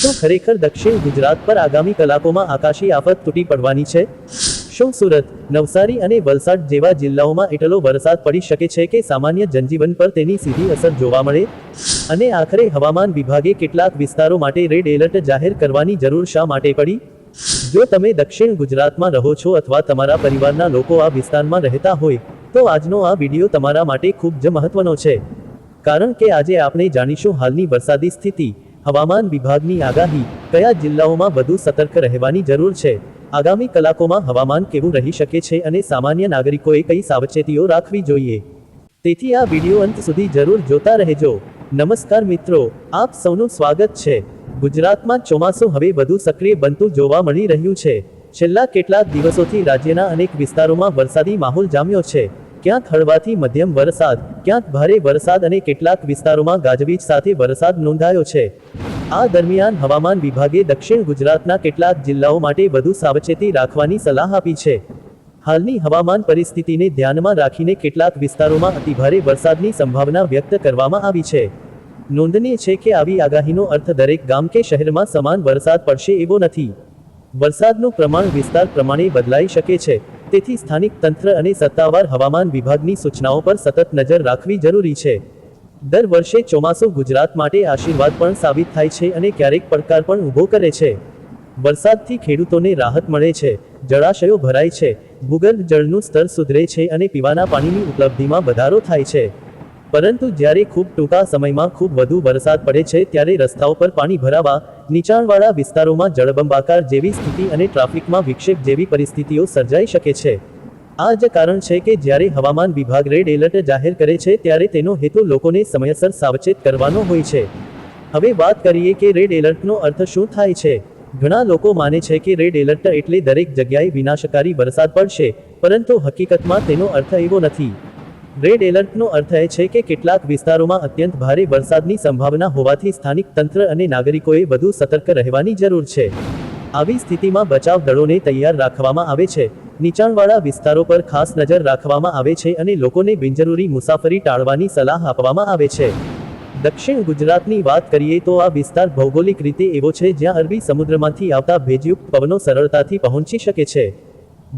શું ખરેખર દક્ષિણ ગુજરાત પર આગામી કલાકોમાં આકાશી આફત તૂટી પડવાની છે? શું સુરત, નવસારી અને વલસાડ જેવા જિલ્લાઓમાં એટલો વરસાદ પડી શકે છે કે સામાન્ય જનજીવન પર તેની સીધી અસર જોવા મળે? અને આખરે હવામાન વિભાગે કેટલાક વિસ્તારો માટે રેડ એલર્ટ જાહેર કરવાની જરૂર શા માટે પડી? જો તમે દક્ષિણ ગુજરાતમાં રહો છો અથવા તમારા પરિવારના લોકો આ વિસ્તારમાં રહેતા હોય, તો આજનો આ વિડિયો તમારા માટે ખૂબ જ મહત્વનો છે. કારણ કે આજે આપણે જાણીશું હાલની વરસાદી સ્થિતિ, હવામાન વિભાગની આગાહી, કયા જિલ્લાઓમાં વધુ સતર્ક રહેવાની જરૂર છે, આગામી કલાકોમાં હવામાન કેવું રહી શકે છે અને સામાન્ય નાગરિકોએ કઈ સાવચેતીઓ રાખવી જોઈએ. તેથી આ વિડિયો અંત સુધી જરૂર જોતા રહેજો. નમસ્કાર મિત્રો, આપ સૌનું સ્વાગત છે. ગુજરાતમાં ચોમાસું હવે વધુ સક્રિય બનતું જોવા મળી રહ્યું છે. છેલ્લા કેટલાક દિવસોથી રાજ્યના અનેક વિસ્તારોમાં વરસાદી માહોલ જામ્યો છે. ક્યાંક હળવાથી મધ્યમ વરસાદ, ક્યાંક ભારે વરસાદ અને કેટલાક વિસ્તારોમાં ગાજવીજ સાથે વરસાદ નોંધાયો છે. આ દરમિયાન હવામાન વિભાગે દક્ષિણ ગુજરાતના કેટલાક જિલ્લાઓ માટે વધુ સાવચેતી રાખવાની સલાહ આપી છે. હાલની હવામાન પરિસ્થિતિને ધ્યાનમાં રાખીને કેટલાક વિસ્તારોમાં અતિભારે વરસાદની સંભાવના વ્યક્ત કરવામાં આવી છે. નોંધનીય છે કે આવી આગાહીનો અર્થ દરેક ગામ કે શહેરમાં સમાન વરસાદ પડશે એવો નથી. વરસાદનું પ્રમાણ વિસ્તાર પ્રમાણે બદલાઈ શકે છે. તેથી સ્થાનિક તંત્ર અને સત્તાવાર હવામાન વિભાગની સૂચનાઓ પર સતત નજર રાખવી જરૂરી છે. દર વર્ષે ચોમાસું ગુજરાત માટે આશીર્વાદ પણ સાબિત થાય છે અને ક્યારેક પડકાર પણ ઊભો કરે છે. વરસાદથી ખેડૂતોને રાહત મળે છે, જળાશયો ભરાય છે, ભૂગર્ભ જળનું સ્તર સુધરે છે અને પીવાના પાણીની ઉપલબ્ધિમાં વધારો થાય છે. પરંતુ જ્યારે ખૂબ ટૂંકા સમયમાં ખૂબ વધુ વરસાદ પડે છે ત્યારે રસ્તાઓ પર પાણી ભરાવા, નીચાણવાળા વિસ્તારોમાં જળબંબાકાર જેવી સ્થિતિ અને ટ્રાફિકમાં વિક્ષેપ જેવી પરિસ્થિતિઓ સર્જાઈ શકે છે. આ જ કારણ છે કે જ્યારે હવામાન વિભાગ રેડ એલર્ટ જાહેર કરે છે ત્યારે તેનો હેતુ લોકોને સમયસર સાવચેત કરવાનો હોય છે. હવે વાત કરીએ કે રેડ એલર્ટનો અર્થ શું થાય છે. ઘણા લોકો માને છે કે રેડ એલર્ટ એટલે દરેક જગ્યાએ વિનાશકારી વરસાદ પડશે, પરંતુ હકીકતમાં તેનો અર્થ એવો નથી. રેડ એલર્ટનો અર્થ એ છે કે કેટલાક વિસ્તારોમાં અત્યંત ભારે વરસાદની સંભાવના હોવાથી સ્થાનિક તંત્ર અને નાગરિકોએ વધુ સતર્ક રહેવાની જરૂર છે. આવી સ્થિતિમાં બચાવ દળોને તૈયાર રાખવામાં આવે છે, નીચાણવાળા વિસ્તારો પર ખાસ નજર રાખવામાં આવે છે અને લોકોને બિનજરૂરી મુસાફરી ટાળવાની સલાહ આપવામાં આવે છે. દક્ષિણ ગુજરાતની વાત કરીએ તો આ વિસ્તાર ભૌગોલિક રીતે એવો છે જ્યાં અરબી સમુદ્રમાંથી આવતા ભેજયુક્ત પવનો સરળતાથી પહોંચી શકે છે.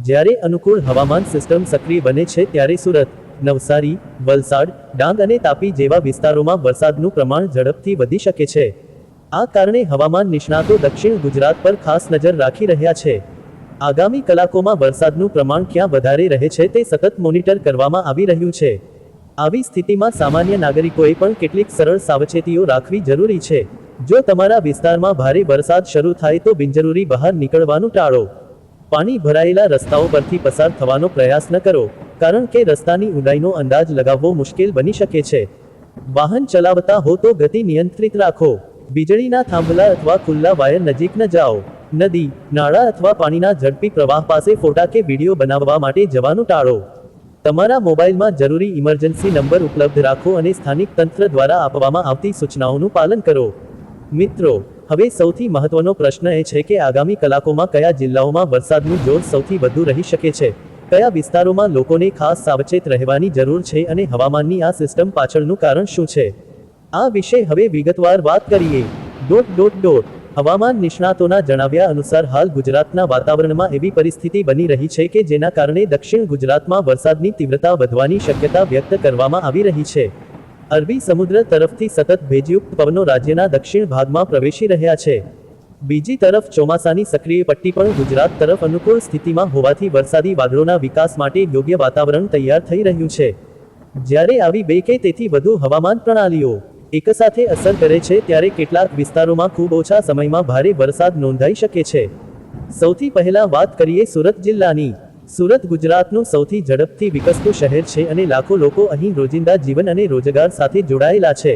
જ્યારે અનુકૂળ હવામાન સિસ્ટમ સક્રિય બને છે ત્યારે સુરત, નવસારી, વલસાડ, ડાંગ અને તાપી જેવા વિસ્તારોમાં વરસાદનું પ્રમાણ ઝડપથી વધી શકે છે. આ કારણે હવામાન નિષ્ણાતો દક્ષિણ ગુજરાત પર ખાસ નજર રાખી રહ્યા છે. આગામી કલાકોમાં વરસાદનું પ્રમાણ ક્યાં વધારે રહે છે તે સતત મોનિટર કરવામાં આવી રહ્યું છે. આવી સ્થિતિમાં સામાન્ય નાગરિકોએ પણ કેટલીક સરળ સાવચેતીઓ રાખવી જરૂરી છે. જો તમારા વિસ્તારમાં ભારે વરસાદ શરૂ થાય તો બિનજરૂરી બહાર નીકળવાનું ટાળો. પાણી ભરાયેલા રસ્તાઓ પરથી પસાર થવાનો પ્રયાસ ન કરો, કારણ કે રસ્તાની ઊંડાઈનો અંદાજ લગાવવો મુશ્કેલ બની શકે છે. વાહન ચલાવતા હો તો ગતિ નિયંત્રિત રાખો. વીજળીના થાંભલા અથવા ખુલ્લા વાયર નજીક ન જાઓ. નદી, નાળા અથવા પાણીના ઝડપી પ્રવાહ પાસે ફોટા કે વિડીયો બનાવવા માટે જવાનું ટાળો. તમારા મોબાઈલમાં જરૂરી ઇમરજન્સી નંબર ઉપલબ્ધ રાખો અને સ્થાનિક તંત્ર દ્વારા આપવામાં આવતી સૂચનાઓનું પાલન કરો. મિત્રો, હવે સૌથી મહત્વનો પ્રશ્ન એ છે કે આગામી કલાકોમાં કયા જિલ્લાઓમાં વરસાદનું જોર સૌથી વધુ રહી શકે છે, કયા વિસ્તારોમાં લોકોને ખાસ સાવચેત રહેવાની જરૂર છે અને હવામાનની આ સિસ્ટમ પાછળનું કારણ શું છે. આ વિશે હવે વિગતવાર વાત કરીએ. હવામાન નિષ્ણાતોના જણાવ્યા અનુસાર હાલ ગુજરાતના વાતાવરણમાં એવી પરિસ્થિતિ બની રહી છે કે જેના કારણે દક્ષિણ ગુજરાતમાં વરસાદની તીવ્રતા વધવાની શક્યતા વ્યક્ત કરવામાં આવી રહી છે. અરબી સમુદ્ર તરફથી સતત ભેજયુક્ત પવનો રાજ્યના દક્ષિણ ભાગમાં પ્રવેશી રહ્યા છે. બીજી તરફ ચોમાસાની સક્રિય પટ્ટી પણ ગુજરાત તરફ અનુકૂળ સ્થિતિમાં હોવાથી વરસાદી વાદળોના વિકાસ માટે યોગ્ય વાતાવરણ તૈયાર થઈ રહ્યું છે. જ્યારે આવી બે કે તેથી વધુ હવામાન પ્રણાલીઓ એકસાથે અસર કરે છે ત્યારે કેટલાક વિસ્તારોમાં ખૂબ ઓછા સમયમાં ભારે વરસાદ નોંધાઈ શકે છે. સૌથી પહેલા વાત કરીએ સુરત જિલ્લાની. સુરત ગુજરાતનું સૌથી ઝડપથી વિકસતું શહેર છે અને લાખો લોકો અહીં રોજિંદા જીવન અને રોજગાર સાથે જોડાયેલા છે.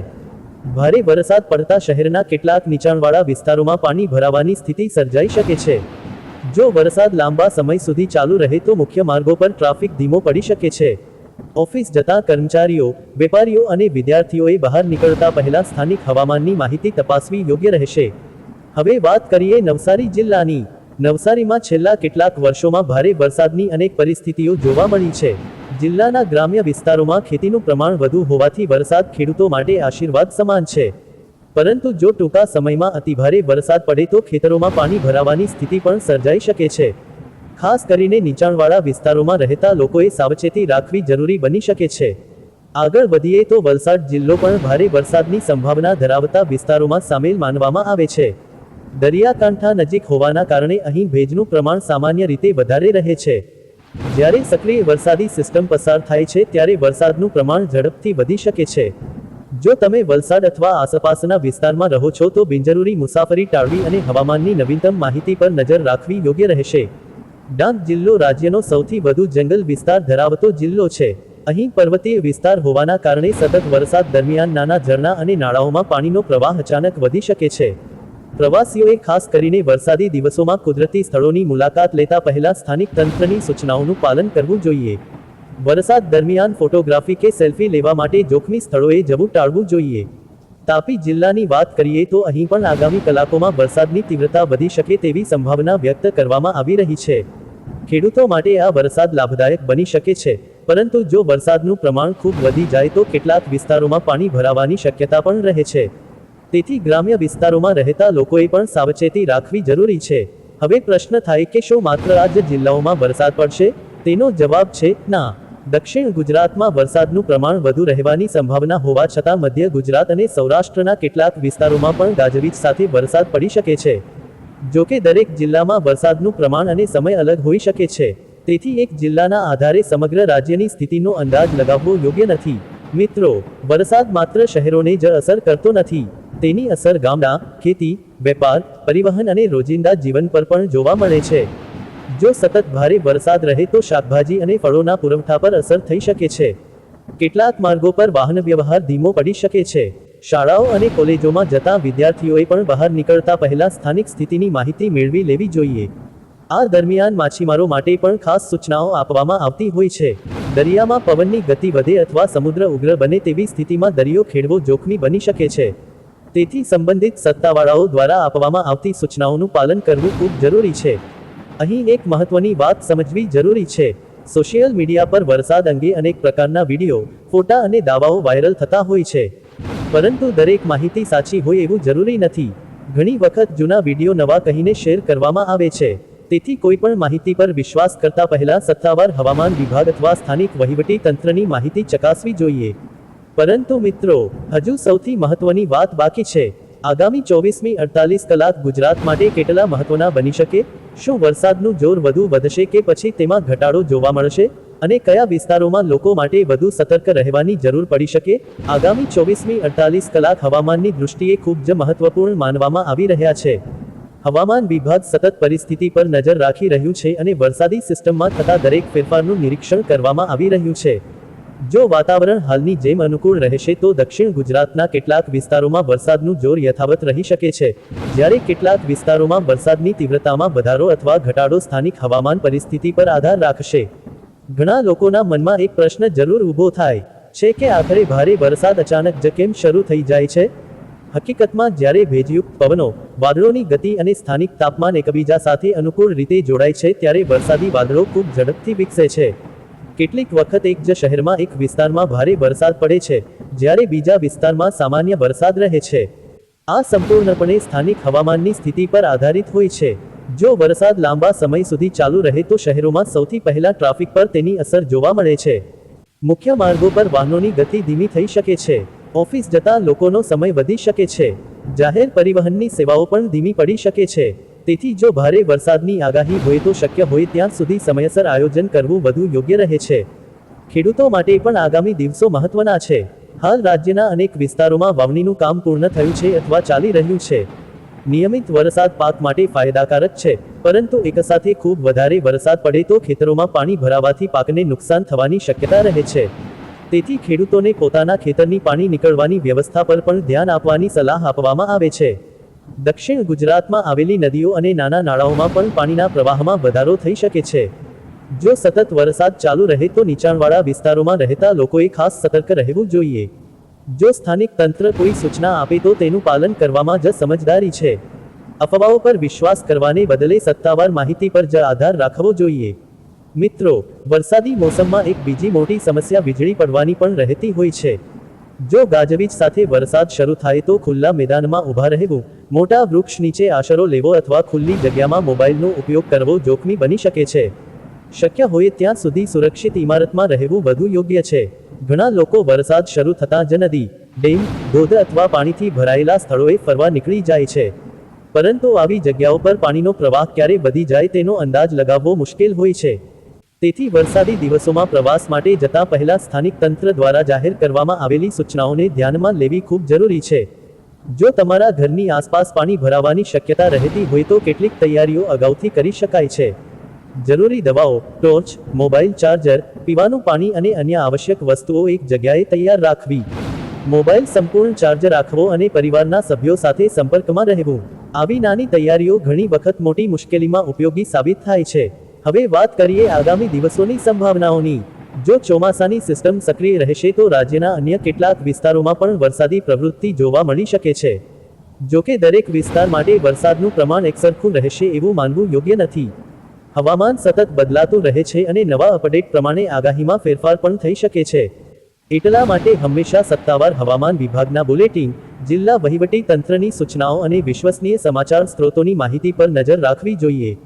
ભારે વરસાદ પડતા શહેરના કેટલાક નીચાણવાળા વિસ્તારોમાં પાણી ભરાવાની સ્થિતિ સર્જાઈ શકે છે. જો વરસાદ લાંબા સમય સુધી ચાલુ રહે તો મુખ્ય માર્ગો પર ટ્રાફિક ધીમો પડી શકે છે. ઓફિસ જતા કર્મચારીઓ, વેપારીઓ અને વિદ્યાર્થીઓએ બહાર નીકળતા પહેલા સ્થાનિક હવામાનની માહિતી તપાસવી યોગ્ય રહેશે. હવે વાત કરીએ નવસારી જિલ્લાની. નવસારીમાં છેલ્લા કેટલાક વર્ષોમાં ભારે વરસાદની અનેક પરિસ્થિતિઓ જોવા મળી છે. જિલ્લાના ગ્રામ્ય વિસ્તારોમાં ખેતીનું પ્રમાણ વધુ હોવાથી વરસાદ ખેડૂતો માટે આશીર્વાદ સમાન છે. પરંતુ જો ટૂંકા સમયમાં અતિભારે વરસાદ પડે તો ખેતરોમાં પાણી ભરાવાની સ્થિતિ પણ સર્જાઈ શકે છે. ખાસ કરીને નીચાણવાળા વિસ્તારોમાં રહેતા લોકોએ સાવચેતી રાખવી જરૂરી બની શકે છે. આગળ વધીએ તો વલસાડ જિલ્લો પણ ભારે વરસાદની સંભાવના ધરાવતા વિસ્તારોમાં સામેલ માનવામાં આવે છે. દરિયાકાંઠા નજીક હોવાના કારણે અહીં ભેજનું પ્રમાણ સામાન્ય રીતે વધારે રહે છે. જ્યારે સક્રિય વરસાદી સિસ્ટમ પસાર થાય છે ત્યારે વરસાદનું પ્રમાણ ઝડપથી વધી શકે છે. જો તમે વલસાડ અથવા આસપાસના વિસ્તારમાં રહો છો તો બિનજરૂરી મુસાફરી ટાળવી અને હવામાનની નવીનતમ માહિતી પર નજર રાખવી યોગ્ય રહેશે. ડાંગ જિલ્લો રાજ્યનો સૌથી વધુ જંગલ વિસ્તાર ધરાવતો જિલ્લો છે. અહીં પર્વતીય વિસ્તાર હોવાના કારણે સતત વરસાદ દરમિયાન નાના ઝરણા અને નાળાઓમાં પાણીનો પ્રવાહ અચાનક વધી શકે છે. પ્રવાસીઓએ ખાસ કરીને વરસાદી દિવસોમાં કુદરતી સ્થળોની મુલાકાત લેતા પહેલા સ્થાનિક તંત્રની સૂચનાઓનું પાલન કરવું જોઈએ. વરસાદ દરમિયાન ફોટોગ્રાફી કે સેલ્ફી લેવા માટે જોખમી સ્થળોએ જવું ટાળવું જોઈએ. તાપી જિલ્લાની વાત કરીએ તો અહીં પણ આગામી કલાકોમાં વરસાદની તીવ્રતા વધી શકે તેવી સંભાવના વ્યક્ત કરવામાં આવી રહી છે. ખેડૂતો માટે આ વરસાદ લાભદાયક બની શકે છે, પરંતુ જો વરસાદનું પ્રમાણ ખૂબ વધી જાય તો કેટલાક વિસ્તારોમાં પાણી ભરાવાની શક્યતા પણ રહે છે. તેથી ગ્રામ્ય વિસ્તારોમાં રહેતા લોકોએ પણ સાવચેતી રાખવી જરૂરી છે. હવે પ્રશ્ન થાય કે શું માત્ર આ જ જિલ્લાઓમાં વરસાદ પડશે? તેનો જવાબ છે ના. દક્ષિણ ગુજરાતમાં વરસાદનું પ્રમાણ વધુ રહેવાની સંભાવના હોવા છતાં મધ્ય ગુજરાત અને સૌરાષ્ટ્રના કેટલાક વિસ્તારોમાં પણ ગાજવીજ સાથે વરસાદ પડી શકે છે. જો કે દરેક જિલ્લામાં વરસાદનું પ્રમાણ અને સમય અલગ હોઈ શકે છે. તેથી એક જિલ્લાના આધારે સમગ્ર રાજ્યની સ્થિતિનો અંદાજ લગાવવો યોગ્ય નથી. મિત્રો, વરસાદ માત્ર શહેરોને જ અસર કરતો નથી. તેની અસર ગામડા, ખેતી, વેપાર, પરિવહન અને રોજિંદા જીવન પર પણ જોવા મળે છે. જો સતત ભારે વરસાદ રહે તો શાકભાજી અને ફળોના પુરવઠા પર અસર થઈ શકે છે. કેટલાક માર્ગો પર વાહન વ્યવહાર ધીમો પડી શકે છે. શાળાઓ અને કોલેજોમાં જતા વિદ્યાર્થીઓએ પણ બહાર નીકળતા પહેલા સ્થાનિક સ્થિતિની માહિતી મેળવી લેવી જોઈએ. આ દરમિયાન માછીમારો માટે પણ ખાસ સૂચનાઓ આપવામાં આવતી હોય છે. દરિયામાં પવનની ગતિ વધે અથવા સમુદ્ર ઉગ્ર બને તેવી સ્થિતિમાં દરિયો ખેડવો જોખમી બની શકે છે. તેથી સંબંધિત સત્તાવાળાઓ દ્વારા આપવામાં આવતી સૂચનાઓનું પાલન કરવું ખૂબ જરૂરી છે. અહીં એક મહત્વની વાત સમજવી જરૂરી છે. સોશિયલ મીડિયા પર વરસાદ અંગે અનેક પ્રકારના વિડીયો, ફોટા અને દાવાઓ વાયરલ થતા હોય છે. પરંતુ દરેક માહિતી સાચી હોય એવું જરૂરી નથી. ઘણી વખત જૂના વિડીયો નવા કહીને શેર કરવામાં આવે છે. તેથી કોઈ પણ માહિતી પર વિશ્વાસ કરતા પહેલા સત્તાવાર હવામાન વિભાગ અથવા સ્થાનિક વહીવટી તંત્રની માહિતી ચકાસવી જોઈએ. પરંતુ મિત્રો, હજુ સૌથી મહત્વની વાત બાકી છે. આગામી 24મી 48 કલાક ગુજરાત માટે કેટલા મહત્વના બની શકે? શું વરસાદનું જોર વધુ વધશે કે પછી તેમાં ઘટાડો જોવા મળશે? અને કયા વિસ્તારોમાં લોકો માટે વધુ સતર્ક રહેવાની જરૂર પડી શકે? આગામી 24મી 48 કલાક હવામાનની દૃષ્ટિએ ખૂબ જ મહત્વપૂર્ણ માનવામાં આવી રહ્યા છે. હવામાન વિભાગ સતત પરિસ્થિતિ પર નજર રાખી રહ્યું છે અને વરસાદી સિસ્ટમમાં થતા દરેક ફેરફારનું નિરીક્ષણ કરવામાં આવી રહ્યું છે. જો વાતાવરણ હાલની જેમ અનુકૂળ રહેશે તો દક્ષિણ ગુજરાતના કેટલાક વિસ્તારોમાં વરસાદનું જોર યથાવત રહી શકે છે, જ્યારે કેટલાક વિસ્તારોમાં વરસાદની તીવ્રતામાં વધારો અથવા ઘટાડો સ્થાનિક હવામાન પરિસ્થિતિ પર આધાર રાખશે. ઘણા લોકોના મનમાં એક પ્રશ્ન જરૂર ઊભો થાય છે કે આખરે ભારે વરસાદ અચાનક જ કેમ શરૂ થઈ જાય છે? હકીકતમાં જ્યારે ભેજયુક્ત પવનો, વાદળોની ગતિ અને સ્થાનિક તાપમાન એકબીજા સાથે અનુકૂળ રીતે જોડાય છે ત્યારે વરસાદી વાદળો ખૂબ ઝડપથી વિકસે છે. કેટલીક વખત એક જ શહેરમાં એક વિસ્તારમાં ભારે વરસાદ પડે છે, જ્યારે બીજા વિસ્તારમાં સામાન્ય વરસાદ રહે છે. આ સંપૂર્ણપણે સ્થાનિક હવામાનની સ્થિતિ પર આધારિત હોય છે. જો વરસાદ લાંબા સમય સુધી ચાલુ રહે તો શહેરોમાં સૌથી પહેલા ટ્રાફિક પર તેની અસર જોવા મળે છે. મુખ્ય માર્ગો પર વાહનોની ગતિ ધીમી થઈ શકે છે. ઓફિસ જતા લોકોનો સમય વધી શકે છે. જાહેર પરિવહનની સેવાઓ પણ ધીમી પડી શકે છે. તેથી જો ભારે વરસાદની આગાહી હોય તો શક્ય હોય ત્યાં સુધી સમયસર આયોજન કરવું વધુ યોગ્ય રહે છે. ખેડૂતો માટે પણ આગામી દિવસો મહત્વના છે. હાલ રાજ્યના અનેક વિસ્તારોમાં વાવણીનું કામ પૂર્ણ થયું છે અથવા ચાલી રહ્યું છે. નિયમિત વરસાદ પાક માટે ફાયદાકારક છે, પરંતુ એકસાથે ખૂબ વધારે વરસાદ પડે તો ખેતરોમાં પાણી ભરાવાથી પાકને નુકસાન થવાની શક્યતા રહે છે. તેથી ખેડૂતોને પોતાના ખેતરની પાણી નીકળવાની વ્યવસ્થા પર પણ ધ્યાન આપવાની સલાહ આપવામાં આવે છે. દક્ષિણ ગુજરાતમાં આવેલી નદીઓ અને નાના નાળાઓમાં પણ પાણીના પ્રવાહમાં વધારો થઈ શકે છે. જો સતત વરસાદ ચાલુ રહે તો નીચાણવાળા વિસ્તારોમાં રહેતા લોકોએ ખાસ સતર્ક રહેવું જોઈએ. જો સ્થાનિક તંત્ર કોઈ સૂચના આપે તો તેનું પાલન કરવામાં જ સમજદારી છે. અફવાઓ પર વિશ્વાસ કરવાને બદલે સત્તાવાર માહિતી પર જ આધાર રાખવો જોઈએ. મિત્રો, વરસાદી મોસમમાં એક બીજી મોટી સમસ્યા વીજળી પડવાની પણ રહેતી હોય છે. જો ગાજવીજ સાથે વરસાદ શરૂ થાય તો ખુલ્લા મેદાનમાં ઊભા રહેવું, મોટા વૃક્ષ નીચે આશરો લેવો અથવા ખુલ્લી જગ્યામાં મોબાઈલનો ઉપયોગ કરવો જોખમી બની શકે છે. શક્ય હોય ત્યાં સુધી સુરક્ષિત ઇમારતમાં રહેવું વધુ યોગ્ય છે. ઘણા લોકો વરસાદ શરૂ થતાં જ નદી, ડેમ, ધોધ અથવા પાણીથી ભરાયેલા સ્થળોએ ફરવા નીકળી જાય છે. પરંતુ આવી જગ્યાઓ પર પાણીનો પ્રવાહ ક્યારે વધી જાય તેનો અંદાજ લગાવવો મુશ્કેલ હોય છે. તેથી વરસાદી દિવસોમાં પ્રવાસ માટે જતા પહેલા સ્થાનિક તંત્ર દ્વારા જાહેર કરવામાં આવેલી સૂચનાઓને ધ્યાનમાં લેવી ખૂબ જરૂરી છે. જો તમારા ઘરની આસપાસ પાણી ભરાવાની શક્યતા રહેતી હોય તો કેટલીક તૈયારીઓ અગાઉથી કરી શકાય છે. જરૂરી દવાઓ, ટોર્ચ, મોબાઈલ ચાર્જર, પીવાનું પાણી અને અન્ય આવશ્યક વસ્તુઓ એક જગ્યાએ તૈયાર રાખવી. મોબાઈલ સંપૂર્ણ ચાર્જ રાખવો અને પરિવારના સભ્યો સાથે સંપર્કમાં રહેવું. આવી નાની તૈયારીઓ ઘણી વખત મોટી મુશ્કેલીમાં ઉપયોગી સાબિત થાય છે. હવે વાત કરીએ આગામી દિવસોની સંભાવનાઓની. જો ચોમાસાની સિસ્ટમ સક્રિય રહેશે તો રાજ્યના અન્ય કેટલાક વિસ્તારોમાં પણ વરસાદી પ્રવૃત્તિ જોવા મળી શકે છે. જોકે દરેક વિસ્તાર માટે વરસાદનું પ્રમાણ એકસરખું રહેશે એવું માનવું યોગ્ય નથી. હવામાન સતત બદલાતું રહે છે અને નવા અપડેટ પ્રમાણે આગાહીમાં ફેરફાર પણ થઈ શકે છે. એટલા માટે હંમેશા સત્તાવાર હવામાન વિભાગના બુલેટિન, જિલ્લા વહીવટી તંત્રની સૂચનાઓ અને વિશ્વસનીય સમાચાર સ્ત્રોતોની માહિતી પર નજર રાખવી જોઈએ.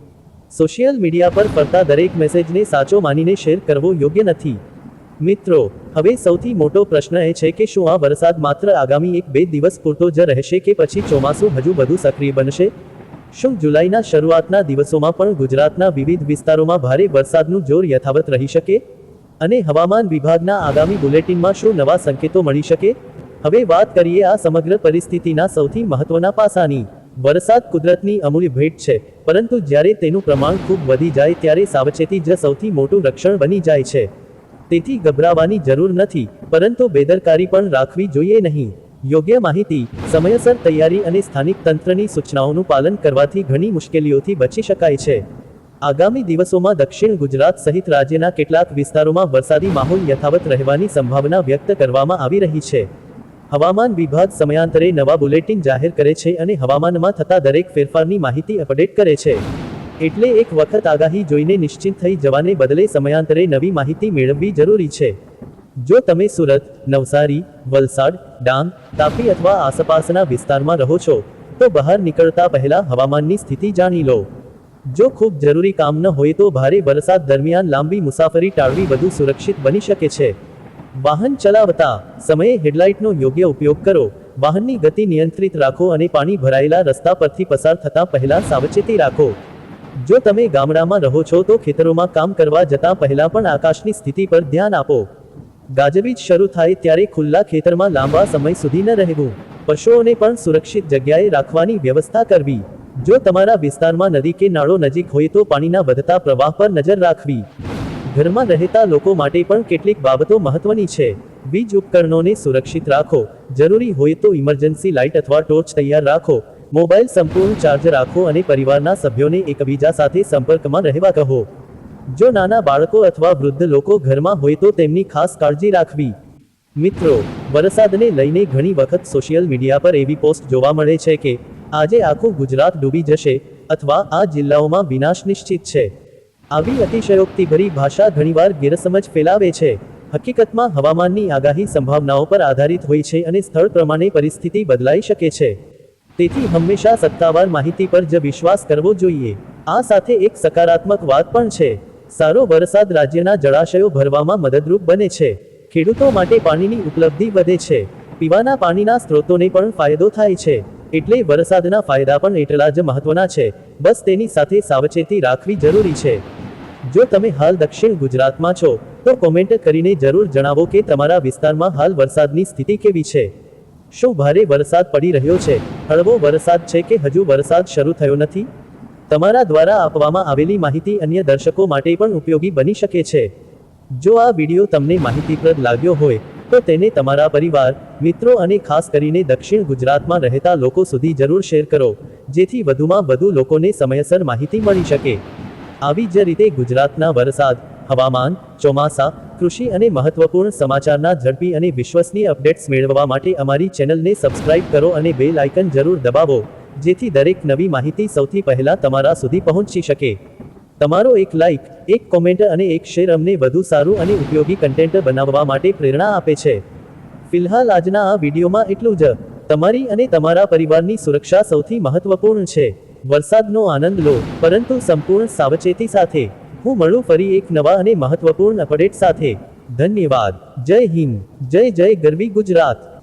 સોશિયલ મીડિયા પર ફરતા દરેક મેસેજને સાચો માનીને શેર કરવો યોગ્ય નથી. મિત્રો, હવે સૌથી મોટો પ્રશ્ન એ છે કે શું આ વરસાદ માત્ર આગામી 1-2 દિવસ પૂરતો જ રહેશે કે પછી ચોમાસું હજુ વધુ સક્રિય બનશે? શું જુલાઈના શરૂઆતના દિવસોમાં પણ ગુજરાતના વિવિધ વિસ્તારોમાં ભારે વરસાદનું જોર યથાવત રહી શકે? અને હવામાન વિભાગના આગામી બુલેટિનમાં શું નવા સંકેતો મળી શકે? હવે વાત કરીએ આ સમગ્ર પરિસ્થિતિના સૌથી મહત્વના પાસાની. વરસાદ કુદરતની અમૂલ્ય ભેટ છે, પરંતુ જ્યારે તેનું પ્રમાણ ખૂબ વધી જાય ત્યારે સાવચેતી જ સૌથી મોટું રક્ષણ બની જાય છે. તેથી ગભરાવાની જરૂર નથી, પરંતુ બેદરકારી પણ રાખવી જોઈએ નહીં. યોગ્ય માહિતી, સમયસર તૈયારી અને સ્થાનિક તંત્રની સૂચનાઓનું પાલન કરવાથી ઘણી મુશ્કેલીઓથી બચી શકાય છે. આગામી દિવસોમાં દક્ષિણ ગુજરાત સહિત રાજ્યના કેટલાક વિસ્તારોમાં વરસાદી માહોલ યથાવત રહેવાની સંભાવના વ્યક્ત કરવામાં આવી રહી છે. હવામાન વિભાગ સમયાંતરે નવા બુલેટિન જાહેર કરે છે અને હવામાનમાં થતા દરેક ફેરફારની માહિતી અપડેટ કરે છે. એટલે એક વખત આગાહી જોઈને નિશ્ચિંત થઈ જવાને બદલે સમયાંતરે નવી માહિતી મેળવવી જરૂરી છે. જો તમે સુરત, નવસારી, વલસાડ, ડાંગ, તાપી અથવા આસપાસના વિસ્તારમાં રહો છો, તો બહાર નીકળતા પહેલા હવામાનની સ્થિતિ જાણી લો. જો ખૂબ જરૂરી કામ ન હોય તો ભારે વરસાદ દરમિયાન લાંબી મુસાફરી ટાળવી વધુ સુરક્ષિત બની શકે છે. વાહન ચલાવતા સમયે હેડલાઇટનો યોગ્ય ઉપયોગ કરો, વાહનની ગતિ નિયંત્રિત રાખો અને પાણી ભરાયેલા રસ્તા પરથી પસાર થતા પહેલા સાવચેતી રાખો. જો તમે ગામડામાં રહો છો તો ખેતરોમાં કામ કરવા જતા પહેલા પણ આકાશની સ્થિતિ પર ધ્યાન આપો. ગાજવીજ શરૂ થાય ત્યારે ખુલ્લા ખેતરમાં લાંબા સમય સુધી ન રહેવું. પશુઓને પણ સુરક્ષિત જગ્યાએ રાખવાની વ્યવસ્થા કરવી. જો તમારા વિસ્તારમાં નદી કે નાળો નજીક હોય તો પાણીના વધતા પ્રવાહ પર નજર રાખવી. ઘરમાં રહેતા લોકો માટે પણ કેટલીક બાબતો મહત્વની છે. વીજ ઉપકરણોને સુરક્ષિત રાખો. જરૂરી હોય તો ઇમરજન્સી લાઇટ અથવા ટોર્ચ તૈયાર રાખો. મોબાઈલ સંપૂર્ણ ચાર્જ રાખો અને પરિવારના સભ્યોને એકબીજા સાથે સંપર્કમાં રહેવા કહો. જો નાના બાળકો અથવા વૃદ્ધ લોકો ઘરમાં હોય તો તેમની ખાસ કાળજી રાખવી. મિત્રો, વરસાદને લઈને ઘણી વખત સોશિયલ મીડિયા પર એવી પોસ્ટ જોવા મળે છે કે આજે આખું ગુજરાત ડૂબી જશે અથવા આ જિલ્લાઓમાં વિનાશ નિશ્ચિત છે. આવી અતિશયોક્તિભરી ભાષા ઘણીવાર ગેરસમજ ફેલાવે છે. હકીકતમાં હવામાનની આગાહી સંભાવનાઓ પર આધારિત હોય છે અને સ્થળ પ્રમાણે પરિસ્થિતિ બદલાઈ શકે છે. તેથી હંમેશા સત્તાવાર માહિતી પર જ વિશ્વાસ કરવો જોઈએ. આ સાથે એક સકારાત્મક વાત પણ છે. સારો વરસાદ રાજ્યના જળાશયો ભરવામાં મદદરૂપ બને છે. ખેડૂતો માટે પાણીની ઉપલબ્ધિ વધે છે. પીવાના પાણીના સ્ત્રોતોને પણ ફાયદો થાય છે. એટલે વરસાદના ફાયદા પણ એટલા જ મહત્વના છે, બસ તેની સાથે સાવચેતી રાખવી જરૂરી છે. જો તમે હાલ દક્ષિણ ગુજરાતમાં છો, તો કોમેન્ટ કરીને જરૂર જણાવો કે તમારા વિસ્તારમાં હાલ વરસાદની સ્થિતિ કેવી છે. શું ભારે વરસાદ પડી રહ્યો છે, હળવો વરસાદ છે કે હજુ વરસાદ શરૂ થયો નથી? તમારા દ્વારા આપવામાં આવેલી માહિતી અન્ય દર્શકો માટે પણ ઉપયોગી બની શકે છે. જો આ વિડીયો તમને માહિતીપ્રદ લાગ્યો હોય તો તેને તમારા પરિવાર, મિત્રો અને ખાસ કરીને દક્ષિણ ગુજરાતમાં રહેતા લોકો સુધી જરૂર શેર કરો, જેથી વધુમાં વધુ લોકોને સમયસર માહિતી મળી શકે. આવી જ રીતે ગુજરાતના વરસાદ, હવામાન, ચોમાસા, કૃષિ અને મહત્વપૂર્ણ સમાચારના ઝડપી અને વિશ્વસનીય અપડેટ્સ મેળવવા માટે અમારી ચેનલને સબસ્ક્રાઇબ કરો અને બેલ આઇકન જરૂર દબાવો, જેથી દરેક નવી માહિતી સૌથી પહેલા તમારા સુધી પહોંચી શકે. તમારો એક લાઇક, એક કોમેન્ટ અને એક શેર અમને વધુ સારું અને ઉપયોગી કન્ટેન્ટ બનાવવા માટે પ્રેરણા આપે છે. ફિલહાલ આજના આ વિડીયોમાં એટલું જ. તમારી અને તમારા પરિવારની સુરક્ષા સૌથી મહત્વપૂર્ણ છે. વરસાદનો આનંદ લો, પરંતુ સંપૂર્ણ સાવચેતી સાથે. હું મળું ફરી એક નવા અને મહત્વપૂર્ણ અપડેટ સાથે. ધન્યવાદ. જય હિન્દ. જય જય ગરવી ગુજરાત.